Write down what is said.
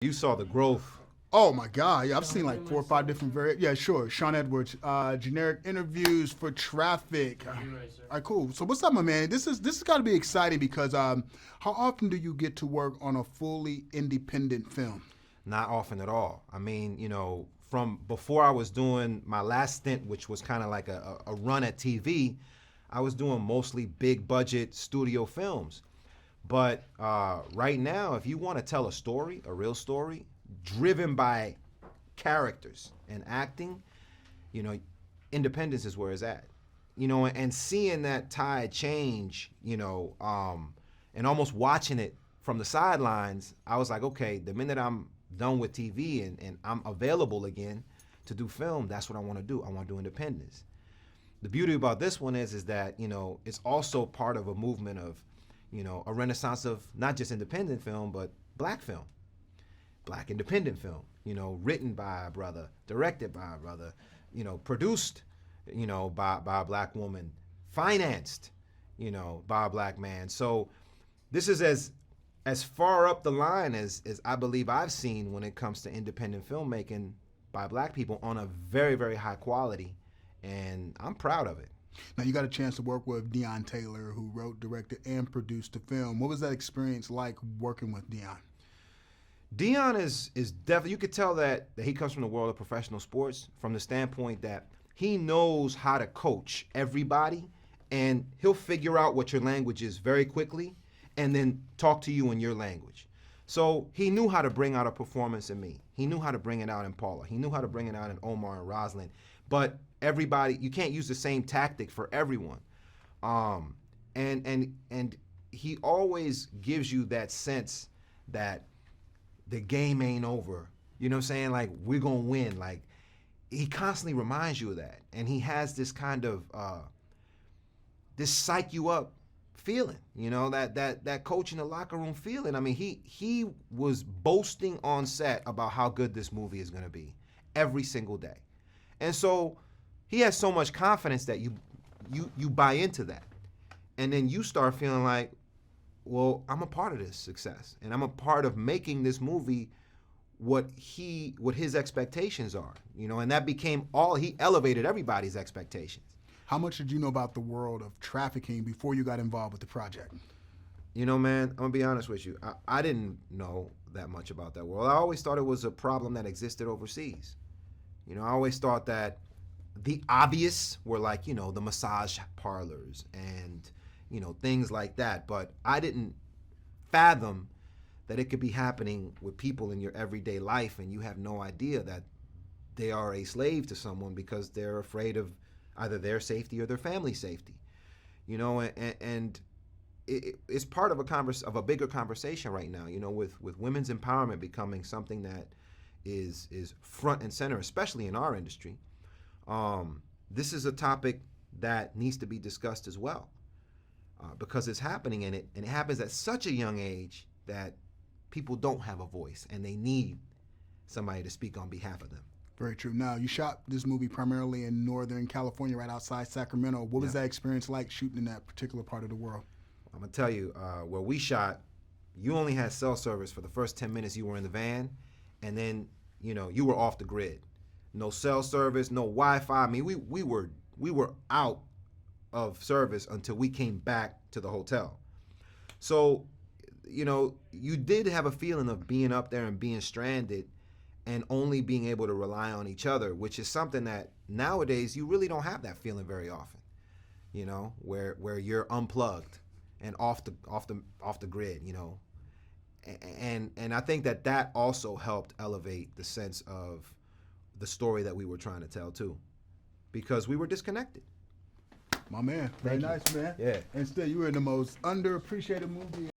You saw the growth. Oh my God! Yeah, I've seen like 4 or 5 different Yeah, sure. Sean Edwards, generic interviews for Traffic. All right, cool. So what's up, my man? This has got to be exciting because how often do you get to work on a fully independent film? Not often at all. I mean, from before I was doing my last stint, which was kind of like a run at TV, I was doing mostly big budget studio films. But right now, if you want to tell a story, a real story, driven by characters and acting, independence is where it's at. And seeing that tide change, and almost watching it from the sidelines, I was like, okay, the minute I'm done with TV and I'm available again to do film, that's what I want to do. I want to do independence. The beauty about this one is that, it's also part of a movement of, a renaissance of not just independent film, but black film, black independent film, written by a brother, directed by a brother, produced, by a black woman, financed, by a black man. So this is as far up the line as I believe I've seen when it comes to independent filmmaking by black people on a very, very high quality, and I'm proud of it. Now, you got a chance to work with Deon Taylor, who wrote, directed, and produced the film. What was that experience like working with Deon? Deon is definitely, you could tell that he comes from the world of professional sports from the standpoint that he knows how to coach everybody, and he'll figure out what your language is very quickly and then talk to you in your language. So he knew how to bring out a performance in me. He knew how to bring it out in Paula. He knew how to bring it out in Omar and Rosalind. But everybody, you can't use the same tactic for everyone. And he always gives you that sense that the game ain't over. You know what I'm saying? Like, we're gonna win. Like, he constantly reminds you of that. And he has this kind of this psych you up feeling, that coach in the locker room feeling. I mean, he was boasting on set about how good this movie is gonna be every single day. And so he has so much confidence that you buy into that. And then you start feeling like, well, I'm a part of this success. And I'm a part of making this movie what his expectations are. And that became he elevated everybody's expectations. How much did you know about the world of trafficking before you got involved with the project? Man, I'm gonna be honest with you. I didn't know that much about that world. I always thought it was a problem that existed overseas. I always thought that the obvious were like, the massage parlors and, things like that. But I didn't fathom that it could be happening with people in your everyday life, and you have no idea that they are a slave to someone because they're afraid of either their safety or their family's safety. And it's part of a bigger conversation right now, with women's empowerment becoming something that is front and center, especially in our industry. This is a topic that needs to be discussed as well, because it's happening and it happens at such a young age that people don't have a voice and they need somebody to speak on behalf of them. Very true. Now, you shot this movie primarily in Northern California, right outside Sacramento. What was that experience like shooting in that particular part of the world? I'm gonna tell you, where we shot, you only had cell service for the first 10 minutes you were in the van, and then you were off the grid. No cell service, no Wi-Fi. I mean, we were out of service until we came back to the hotel. So, you did have a feeling of being up there and being stranded and only being able to rely on each other, which is something that nowadays you really don't have that feeling very often. Where you're unplugged and off the grid. And I think that also helped elevate the sense of the story that we were trying to tell too, because we were disconnected. My man, very nice, man. Yeah. And still, you were in the most underappreciated movie